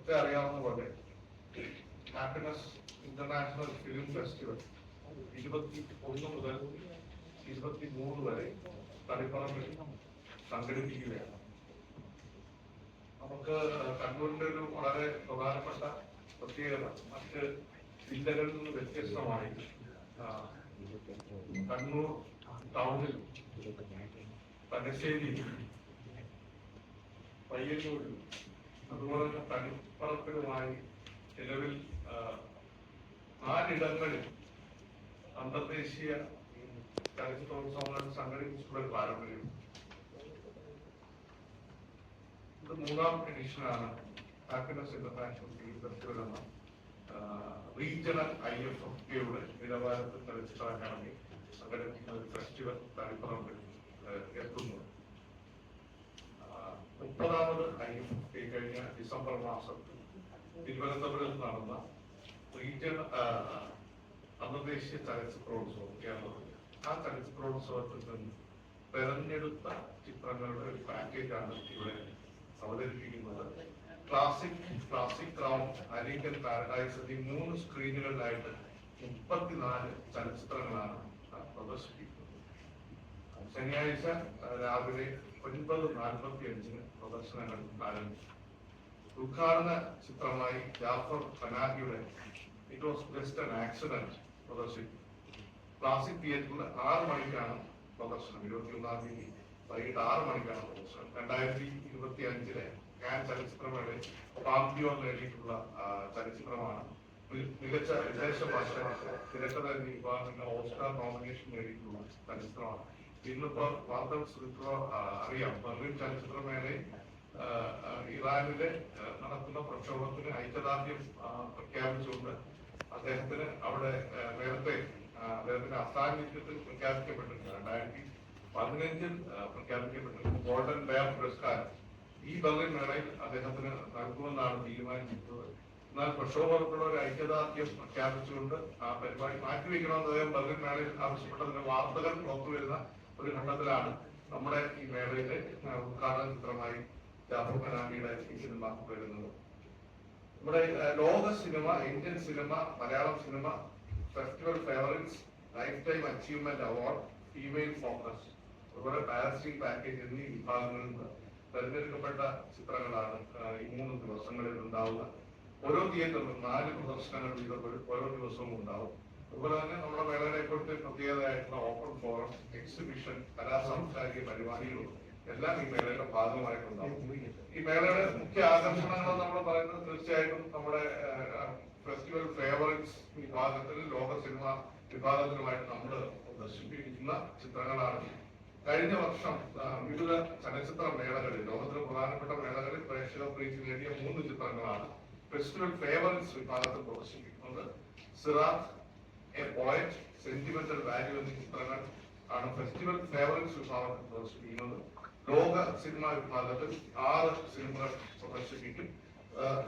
നേരത്തെ അറിയാവുന്ന പോലെ ഹാപ്പിനെസ് ഇന്റർനാഷണൽ ഫിലിം ഫെസ്റ്റിവൽ 21 മുതൽ 23 വരെ തളിപ്പറമ്പിൽ സംഘടിപ്പിക്കുകയാണ്. നമുക്ക് കണ്ണൂരിന്റെ ഒരു വളരെ പ്രധാനപ്പെട്ട പ്രത്യേകത മറ്റ് ജില്ലകളിൽ നിന്ന് വ്യത്യസ്തമായി കണ്ണൂർ ടൗണിൽ, തലശ്ശേരിയിൽ, പയ്യന്നൂരിൽ, അതുപോലെ തന്നെ തളിപ്പറമ്പിലുമായി നിലവിൽ 4 ഇടങ്ങളിൽ അന്തർദേശീയ ചലച്ചിത്രോത്സവങ്ങൾ സംഘടിപ്പിച്ചിട്ടുള്ള ഒരു പാരമ്പര്യം. ഇത് 3ാം എഡിഷനാണ് ഹാപ്പിനെസ് ഇന്റർനാഷണൽ ഫിലിം ഫെസ്റ്റിവൽ എന്ന റീജിയണൽ IFFKയുടെ നിലവാരത്തിൽ ചലച്ചിത്ര അക്കാദമി സംഘടിപ്പിക്കുന്ന ഒരു ഫെസ്റ്റിവൽ തളിപ്പറമ്പിൽ എത്തുന്നു. 30ാമത് IFFK കഴിഞ്ഞ ഡിസംബർ മാസത്തിൽ തിരുവനന്തപുരത്ത് നടന്ന റീജിയണൽ അന്തർദേശീയ ചലച്ചിത്രോത്സവം കേരളത്തിൽ. ആ ചലച്ചിത്രോത്സവത്തിൽ നിന്ന് തെരഞ്ഞെടുത്ത ചിത്രങ്ങളുടെ ഒരു പാക്കേജാണ് ഇവിടെ അവതരിപ്പിക്കുന്നത്. ക്ലാസിക് ക്രൗൺ, അരീക്കൽ പാരഡൈസ് എന്നീ 3 സ്ക്രീനുകളിലായിട്ട് 34 ചലച്ചിത്രങ്ങളാണ് പ്രദർശിപ്പിക്കുന്നത്. ശനിയാഴ്ച രാവിലെ 9:45 പ്രദർശനങ്ങൾ ആരംഭിച്ചു. ഉദ്ഘാടന ചിത്രമായി ജാഫർ പനാഹിയുടെ it was just an accident പ്രദർശിപ്പിച്ചു. ക്ലാസിക് തിയേറ്ററിൽ 6 മണിക്കാണ് പ്രദർശനം. 21-ാം തീയതി വൈകിട്ട് 6 മണിക്കാണ് പ്രദർശനം. 2025 കാൻ ചലച്ചിത്രമേളയിൽ പാമ്പിയോൺ നേടിയിട്ടുള്ള ചലച്ചിത്രമാണ്. മികച്ച വിദേശ ഭാഷ, തിരക്കഥ എന്നീ വിഭാഗങ്ങളിൽ ഓസ്കാർ നോമിനേഷൻ നേടിയിട്ടുള്ള ചലച്ചിത്രമാണ്. ഇന്നിപ്പോ വാർത്തകൾ അറിയാം, ബെർലിൻ ചലച്ചിത്രമേളയിൽ ഇറാനിലെ നടക്കുന്ന പ്രക്ഷോഭത്തിന് ഐക്യദാർഢ്യം പ്രഖ്യാപിച്ചുകൊണ്ട് അദ്ദേഹത്തിന് അവിടെ നേരത്തെ അദ്ദേഹത്തിന്റെ അസാന്നിധ്യത്തിൽ പ്രഖ്യാപിക്കപ്പെട്ടിട്ടുണ്ട്. 2015 പ്രഖ്യാപിക്കപ്പെട്ടിട്ടുണ്ട് ഗോൾഡൻ ബെയർ പുരസ്കാരം ഈ ബെർലിൻ മേളയിൽ അദ്ദേഹത്തിന് നൽകുമെന്നാണ് തീരുമാനിച്ചിട്ടുള്ളത്. എന്നാൽ പ്രക്ഷോഭത്തിലുള്ള ഒരു ഐക്യദാർഢ്യം പ്രഖ്യാപിച്ചുകൊണ്ട് ആ പരിപാടി മാറ്റിവെക്കണമെന്ന് അദ്ദേഹം ബെർലിൻ മേളയിൽ ആവശ്യപ്പെട്ടതിന്റെ വാർത്തകൾ പുറത്തുവരുന്ന ഒരു ഘട്ടത്തിലാണ് നമ്മുടെ ഈ മേളയിലെ ഉദ്ഘാടന ചിത്രമായി ജാഫർ പനാഹിയുടെ ഈ സിനിമ വരുന്നത്. നമ്മുടെ ലോക cinema, Indian cinema, Malayalam cinema festival favourites, life time achievement award, female focus, അതുപോലെ പാരസിംഗ് പാക്കേജ് എന്നീ വിഭാഗങ്ങളിൽ നിന്ന് തെരഞ്ഞെടുക്കപ്പെട്ട ചിത്രങ്ങളാണ് ഈ 3 ദിവസങ്ങളിൽ ഉണ്ടാവുക. ഓരോ തിയേറ്ററിലും 4 പ്രദർശനങ്ങൾ വീതം ഓരോ ദിവസവും ഉണ്ടാവും. അതുപോലെ തന്നെ നമ്മുടെ മേളയുടെ ഇപ്പോഴത്തെ പ്രത്യേകതയായിട്ടുള്ള ഓപ്പൺ ഫോറം, എക്സിബിഷൻ, കലാസാംസ്കാരിക പരിപാടികളും എല്ലാം ഈ മേളയുടെ ഭാഗമായിട്ടുണ്ടാവും. ഈ മേളയുടെ മുഖ്യ ആകർഷണങ്ങൾ നമ്മൾ പറയുന്നത് തീർച്ചയായിട്ടും നമ്മുടെ ഫെസ്റ്റിവൽ ഫേവറേറ്റ്സ് വിഭാഗത്തിൽ, ലോക സിനിമ വിഭാഗത്തിലുമായിട്ട് നമ്മൾ പ്രദർശിപ്പിക്കുന്ന ചിത്രങ്ങളാണ്. കഴിഞ്ഞ വർഷം വിവിധ ചലച്ചിത്ര മേളകളിൽ, ലോകത്തിലെ പ്രധാനപ്പെട്ട മേളകളിൽ പ്രേക്ഷക പ്രീതി നേടിയ 3 ചിത്രങ്ങളാണ് ഫെസ്റ്റിവൽ ഫേവറേറ്റ്സ് വിഭാഗത്തിൽ പ്രദർശിപ്പിക്കുന്നത്. സിറാത്ത്, എ പോയറ്റ്, സെന്റിമെന്റൽ വാല്യൂ എന്നീ ചിത്രങ്ങൾ ആണ് ഫെസ്റ്റിവൽ ഫേവറേറ്റ്സ് വിഭാഗത്തിൽ പ്രദർശിപ്പിക്കുന്നത്. ലോക സിനിമ വിഭാഗത്തിൽ 6 സിനിമകൾ പ്രദർശിപ്പിക്കും.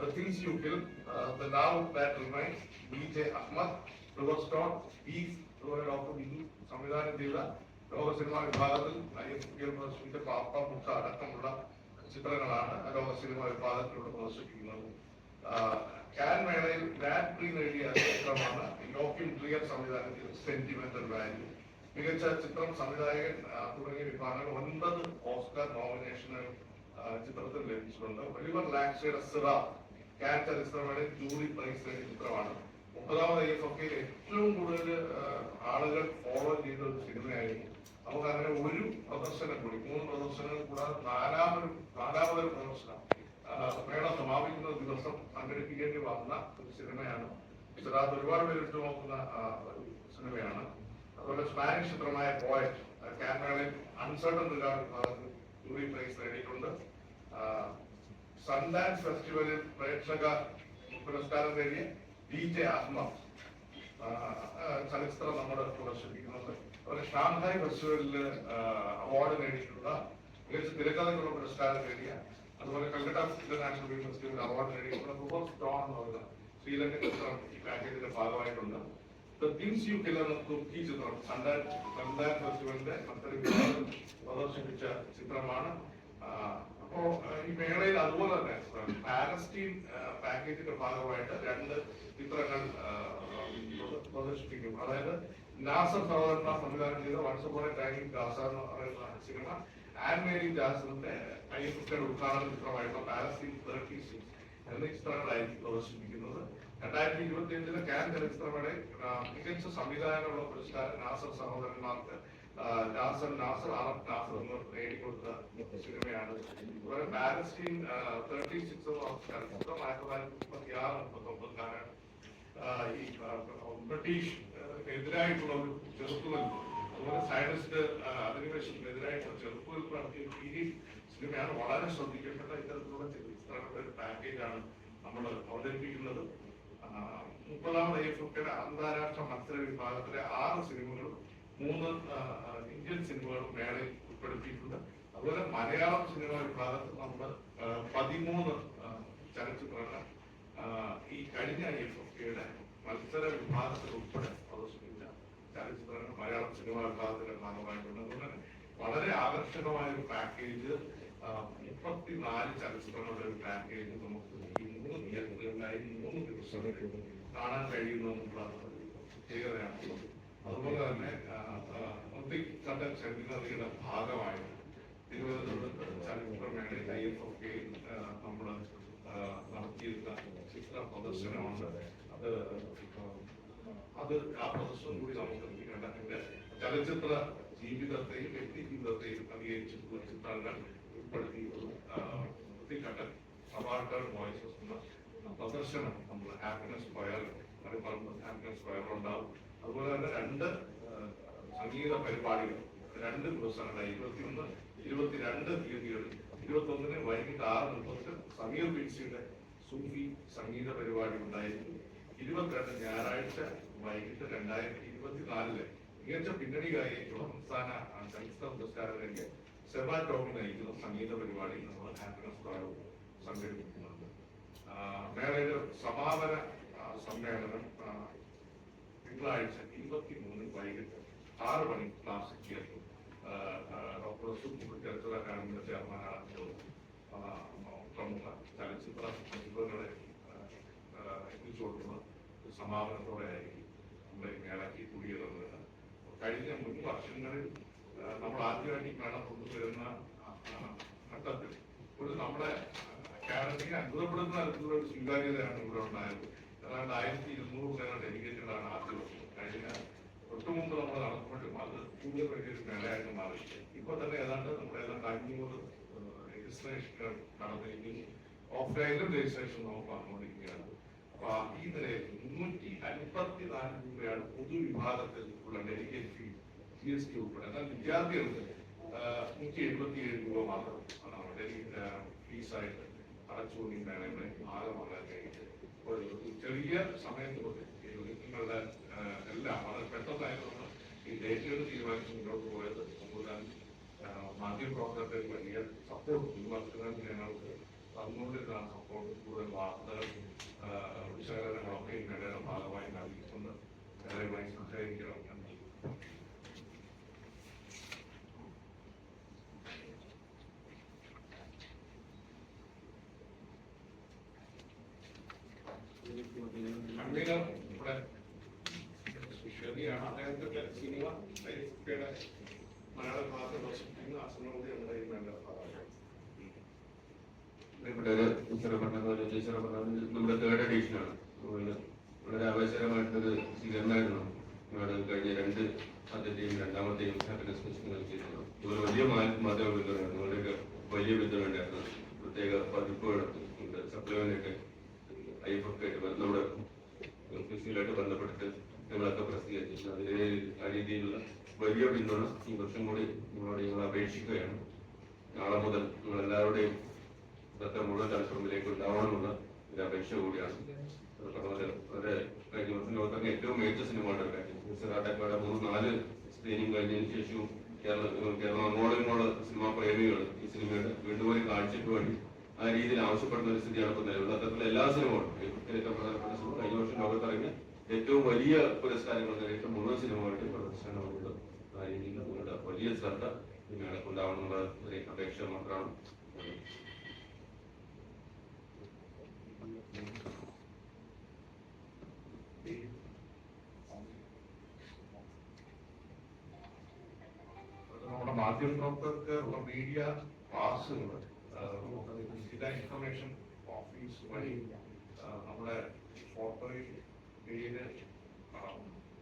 The Things You Kill, The Love That Remains, DJ Ahmet, Riverstone, beef, doctor Bindu സംവിധാനം ചെയ്ത ലോക സിനിമാ വിഭാഗത്തിൽ IFFK പ്രദർശിപ്പിച്ച പാപ്പ മുട്ട അടക്കമുള്ള ചിത്രങ്ങളാണ് ലോക സിനിമാ വിഭാഗത്തിലൂടെ പ്രദർശിപ്പിക്കുന്നത്. കാൻ മേളയിൽ ഗ്രാൻഡ് പ്രീ നേടിയ ചിത്രമാണ് യോക്കിൻ ട്രിയർ സംവിധാനം ചെയ്ത സെന്റിമെന്റൽ വാല്യൂ. മികച്ച ചിത്രം, സംവിധായകൻ തുടങ്ങിയ വിഭാഗങ്ങൾ 9 ഓസ്കാർ നോമിനേഷനുകൾ ചിത്രത്തിൽ ലഭിച്ചിട്ടുണ്ട്. ഒലിവർ ലാക്സയുടെ സിറാത്ത് കാൻ ചലച്ചിത്രമേളയിൽ ജൂറി പ്രൈസ് നേടിയ ചിത്രമാണ്. 30ാമത് IFFK ഏറ്റവും കൂടുതൽ ആളുകൾ ഫോളോ ചെയ്ത ഒരു സിനിമയായിരുന്നു. നമുക്ക് അങ്ങനെ ഒരു പ്രദർശനം കൂടി, 3 പ്രദർശനങ്ങൾ കൂടാതെ നാലാമതൊരു പ്രദർശനം മേള സമാപിക്കുന്ന ദിവസം സംഘടിപ്പിക്കേണ്ടി വന്ന ഒരു സിനിമയാണ് സിറാത്ത്. ഒരുപാട് പേര് ഇട്ടു നോക്കുന്ന ഒരു സിനിമയാണ്. അതുപോലെ സ്പാനിഷ് ചിത്രമായ പോയറ്റ് കാൻ മേളയിൽ അൺസർട്ടൺ റിഗാർഡ് വിഭാഗത്തിൽ ജൂറി പ്രൈസ് നേടിയിട്ടുണ്ട്. സൺഡാൻസ് ഫെസ്റ്റിവലിൽ പ്രേക്ഷക പുരസ്കാരം നേടിയ DJ അഹ്മദ് ചലച്ചിത്രം നമ്മൾ പ്രദർശിപ്പിക്കുന്നുണ്ട്. അതുപോലെ ഷാങ്ഹായ് ഫെസ്റ്റിവലിൽ അവാർഡ് നേടിയിട്ടുള്ള മികച്ച തിരക്കഥയ്ക്കുള്ള പുരസ്കാരം നേടിയ, അതുപോലെ കൽക്കട്ട ഇന്റർനാഷണൽ ഫിലിം ഫെസ്റ്റിവലിൽ അവാർഡ് നേടിയിട്ടുള്ള റൂബർ സ്റ്റോൺ എന്ന് പറയുന്ന ശ്രീലങ്കൻ ചിത്രം ഈ പാക്കേജിന്റെ ഭാഗമായിട്ടുണ്ട്. The Things You Kill എന്ന തുർക്കി ചിത്രം സൺഡാൻസ് ഫെസ്റ്റിവലിന്റെ മറ്റൊരു പ്രദർശിപ്പിച്ച ചിത്രമാണ്. അപ്പോ ഈ മേളയിൽ അതുപോലെ തന്നെ പാലസ്റ്റീൻ പാക്കേജിന്റെ ഭാഗമായിട്ട് 2 ചിത്രങ്ങൾ പ്രദർശിപ്പിക്കും. അതായത് നാസർ സഹോദരന്മാർ സംവിധാനം ചെയ്ത once upon a time in Gaza എന്ന് പറയുന്ന സിനിമ, ആൻ മേരി ജാസറിന്റെ അയ്യപ്പയുടെ ഉദ്ഘാടന ചിത്രമായിട്ടുള്ള പാലസ്റ്റീൻ 36 എന്ന ചിത്രങ്ങളായിരിക്കും പ്രദർശിപ്പിക്കുന്നത്. 2025 കാൻ ചലച്ചിത്രമേള മികച്ച സംവിധാനമുള്ള പുരസ്കാരം നാസർ സഹോദരന്മാർക്ക് നാസർ അറബ് നാസർ എന്ന് നേടിക്കൊടുത്ത സിനിമയാണ്. അതുപോലെ പാലസ്റ്റീൻ 36 ചലച്ചിത്രം 1936-39 കാലം ഈ ബ്രിട്ടീഷ് എതിരായിട്ടുള്ള ഒരു ചെറുത്തുനിൽപ്പ്, അതുപോലെ സയനിസ്റ്റ് അധിനിവേശത്തിനെതിരായിട്ടുള്ള ചെറുത്തുനിൽപ്പ് നടത്തിയ പീരീഡ് സിനിമയാണ്. വളരെ ശ്രദ്ധിക്കപ്പെട്ട ഇത്തരത്തിലുള്ള ചിത്രങ്ങളുടെ ഒരു പാക്കേജാണ് നമ്മൾ അവതരിപ്പിക്കുന്നത്. 30ാമത് IFFKയുടെ അന്താരാഷ്ട്ര മത്സര വിഭാഗത്തിലെ 6 സിനിമകളും 3 ഇന്ത്യൻ സിനിമകളും മേളയിൽ ഉൾപ്പെടുത്തിയിട്ടുണ്ട്. അതുപോലെ മലയാളം സിനിമ വിഭാഗത്തിൽ നമ്മൾ 13 ചലച്ചിത്രങ്ങൾ ഈ കഴിഞ്ഞ IFFKയുടെ മത്സര വിഭാഗത്തിൽ ഉൾപ്പെടെ പ്രദർശിപ്പിച്ച ചലച്ചിത്രങ്ങൾ മലയാളം സിനിമ വിഭാഗത്തിന്റെ ഭാഗമായിട്ടുണ്ട്. അതുകൊണ്ട് വളരെ ആകർഷകമായ ഒരു പാക്കേജ്, 34 ചലച്ചിത്രങ്ങളുടെ ഒരു പാക്കേജ് നമുക്ക് ഈ 3 തിയേറ്ററുകളിലായി 3 ദിവസം കാണാൻ കഴിയുന്നുള്ള പ്രത്യേകതയാണ്. അതുപോലെ തന്നെ കണ്ടൻ സെമിനാറിയുടെ ഭാഗമായിട്ട് തിരുവനന്തപുരത്ത് ചലച്ചിത്രമേളയിൽ IFFK നമ്മൾ നടത്തിയിരുന്ന ചിത്ര പ്രദർശനമുണ്ട്. അത് ആ പ്രദർശനം കൂടി നമുക്ക് കണ്ടതിന്റെ ചലച്ചിത്ര ജീവിതത്തെയും വ്യക്തി ജീവിതത്തെയും അംഗീകരിച്ചിട്ടുള്ള ചിത്രങ്ങൾ ഉൾപ്പെടുത്തി കണ്ടൻ സബാർട്ടേഡ് വോയിസസ് എന്ന പ്രദർശനം നമ്മൾ ഹാപ്പിനെസ് സ്ക്വയർ ഹാപ്പിനെസ് സ്ക്വയർ ഉണ്ടാവും. അതുപോലെ തന്നെ 2 സംഗീത പരിപാടികൾ 2 ദിവസങ്ങളായി 21, 22 തീയതികളിൽ 21 വൈകിട്ട് 6:30 സമീർ ബിൻസിയുടെ സൂഫി സംഗീത പരിപാടി ഉണ്ടായിരിക്കും. 22 ഞായറാഴ്ച വൈകിട്ട് 2024 മികച്ച പിന്നണി ഗായികയ്ക്കുള്ള സംസ്ഥാന ചലച്ചിത്ര പുരസ്കാരത്തിലേക്ക് സെബാ ടോമി നയിക്കുന്ന സംഗീത പരിപാടി നമ്മൾ ഹാപ്പിനെസ് സ്ക്വയർ സംഘടിപ്പിക്കുന്നുണ്ട്. മേളയുടെ സമാപന സമ്മേളനം തിങ്കളാഴ്ച 23 വൈകിട്ട് 6 മണി ക്ലാസിക് തിയേറ്ററിൽ ഡോക്ടർ സുബ്ബു ചലച്ചിത്ര അക്കാദമിയുടെ ചെയർമാനാണ് പ്രമുഖ ചലച്ചിത്ര പ്രതിഭകളെ എത്തിച്ചു കൊടുക്കുന്ന സമാപനത്തോടെ ആയിരിക്കും നമ്മുടെ മേളയ്ക്ക് കൂടിയിരുന്നത്. കഴിഞ്ഞ മുൻ വർഷങ്ങളിൽ നമ്മൾ ആദ്യമായിട്ട് മേള കൊണ്ടുവരുന്ന ഘട്ടത്തിൽ ഒരു നമ്മുടെ അക്കാദമിയെ അത്ഭുതപ്പെടുന്ന തരത്തിലുള്ള ഒരു സ്വീകാര്യതയാണ് ഇവിടെ ഉണ്ടായത്. ഏതാണ്ട് 1200 ഡെലിഗേറ്റുകളാണ് ആദ്യ വർഷം. കഴിഞ്ഞ തൊട്ടുമുമ്പ് നമ്മൾ നടത്തുമ്പോഴും അത് കൂടുതൽ വലിയൊരു മേളയായിട്ട് മാറി. ഇപ്പൊ തന്നെ ഏതാണ്ട് നമ്മുടെ 500 രജിസ്ട്രേഷനുകൾ നടന്നിരിക്കുന്നു. ഓഫ്ലൈനിലും രജിസ്ട്രേഷൻ നമുക്ക് വന്നുകൊണ്ടിരിക്കുകയാണ്. അപ്പൊ ഈ നിലയിൽ 354 രൂപയാണ് പൊതുവിഭാഗത്തിൽ ഉള്ള ഡെലിഗേറ്റ് ഫീ GST ഉൾപ്പെടെ. എന്നാൽ വിദ്യാർത്ഥികൾക്ക് 177 രൂപ മാത്രം ഫീസായിട്ട് അടച്ചുകൊണ്ട് ഈ മേളയുടെ ഭാഗമാകാൻ കഴിയും. ചെറിയ സമയത്ത് നിങ്ങളുടെ എല്ലാം വളരെ പെട്ടെന്നായിരുന്നു ഈ ഡേറ്റുകൾ തീരുമാനിച്ച് മുന്നോട്ട് പോയത്. കൂടുതൽ മാധ്യമപ്രവർത്തകരുടെ വലിയ സപ്പോർട്ട് ഈ വർഷങ്ങളിൽ ഞങ്ങൾക്ക് തന്നുകൊണ്ടിരുന്ന സപ്പോർട്ട്, കൂടുതൽ വാർത്തകൾ വിശകലനങ്ങളൊക്കെ ഈ മേളയുടെ ഭാഗമായി നൽകിക്കൊണ്ട് ഏറെയുമായി സഹകരിക്കണം. ഇവിടെ ശരിയാണ് അദ്ദേഹത്തിന്റെ സിനിമ മലയാള ഭാഷ പ്രദർശിപ്പിക്കുന്ന അസമം കൂടി നമ്മുടെ ഈ മേഖല നമ്മുടെ 3rd എഡിഷനാണ്. വളരെ ആവേശകരമായിട്ടൊരു സ്വീകരണമായിരുന്നു കഴിഞ്ഞ 2 ആദ്യത്തെയും 2ാമത്തെയും ഹാപ്പിനെസ് ഫെസ്റ്റിവൽ നൽകിയിരുന്നു. ഇതുപോലെ വലിയ മാധ്യമ പിന്തുണയാണ്, നിങ്ങളുടെയൊക്കെ വലിയ പിന്തുണയുണ്ടായിരുന്നു. പ്രത്യേക പതിപ്പുകളുണ്ട്, സപ്ലിമെന്റൊക്കെ IFFK നമ്മുടെ ഫെസ്റ്റിവലായിട്ട് ബന്ധപ്പെട്ടിട്ട് നിങ്ങളൊക്കെ പ്രസിദ്ധീകരിച്ചു. അതിലെ ആ രീതിയിലുള്ള വലിയ പിന്തുണ ഈ വർഷം കൂടി നിങ്ങളോട് ഞങ്ങൾ അപേക്ഷിക്കുകയാണ്. നാളെ മുതൽ നിങ്ങളെല്ലാവരുടെയും മുഴുവൻ തലപ്പുറമിലേക്ക് ഉണ്ടാവണമെന്നുള്ള ഒരു അപേക്ഷ കൂടിയാണ്. വളരെ കഴിഞ്ഞ വർഷം ലോകത്തൊക്കെ ഏറ്റവും മികച്ച സിനിമകളുടെ കാര്യം 3-4 സ്ക്രീനിങ് കഴിഞ്ഞതിന് ശേഷവും കേരളം അങ്ങോട്ടും സിനിമാ പ്രേമികൾ ഈ സിനിമയുടെ വീണ്ടും ഒരു കാഴ്ചയ്ക്ക് വേണ്ടി ആ രീതിയിൽ ആവശ്യപ്പെടുന്ന ഒരു സ്ഥിതിയാണ് ഇപ്പോൾ നിലവിൽ. അത്തരത്തിലുള്ള എല്ലാ സിനിമകളും ഏറ്റവും പ്രധാനപ്പെട്ട സിനിമ കഴിഞ്ഞ വർഷം ലോകത്തിറങ്ങിയ ഏറ്റവും വലിയ പുരസ്കാരങ്ങൾ നേരിട്ട് മുഴുവൻ സിനിമകളുടെയും പ്രദർശനമുണ്ട്. ആ രീതിയിൽ നിങ്ങളുടെ വലിയ ശ്രദ്ധ ഈ മേളയ്ക്ക് ഉണ്ടാവണമെന്നുള്ള ഒരു അപേക്ഷ മാത്രമാണ്. നമ്മുടെ മാധ്യമപ്രവർത്തകർക്ക് മീഡിയ പാസുകൾ ജില്ലാ ഇൻഫർമേഷൻ ഓഫീസ് വഴി നമ്മുടെ ഫോട്ടോയിൽ പേര്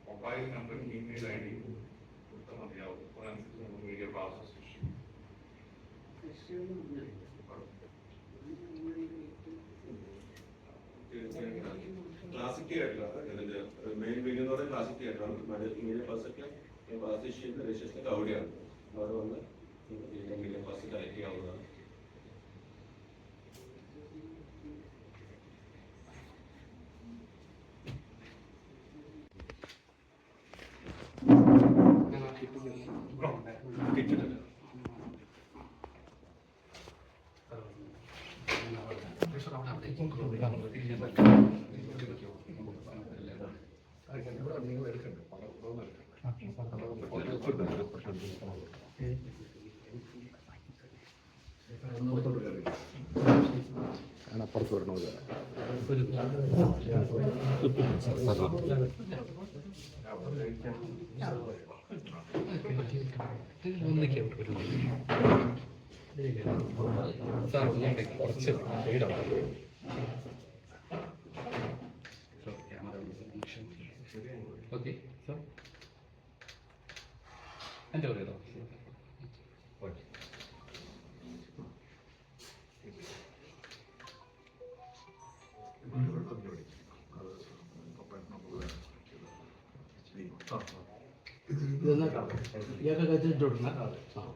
mobile number email I D കൊടുത്താൽ മതിയാവും. അതനുസരിച്ച് നമ്മൾ മീഡിയ പാസ് സൃഷ്ടിക്കും. ക്ലാസിക് ആയിട്ടുള്ള ഇതിന്റെ മെയിൻ വീഡിയോ എന്ന് പറയുന്നത് ക്ലാസിക് ആയിട്ടാണ്. മീഡിയ പാസൊക്കെ പാസ് ചെയ്യുന്ന രജിസ്ട്രേഷനൊക്കെ അവിടെയാണ്. അവിടെ വന്ന് മീഡിയ പാസ് ഡയറക്റ്റ് ചെയ്യാവുന്നതാണ്. അപ്പുറത്ത് വരണോ? കുറച്ച് ഓക്കെ സാർ എൻ്റെ പറയതോ ഇതൊന്നും ഇതൊക്കെ കത്തിട്ട് കൊടുക്കണം. സാർ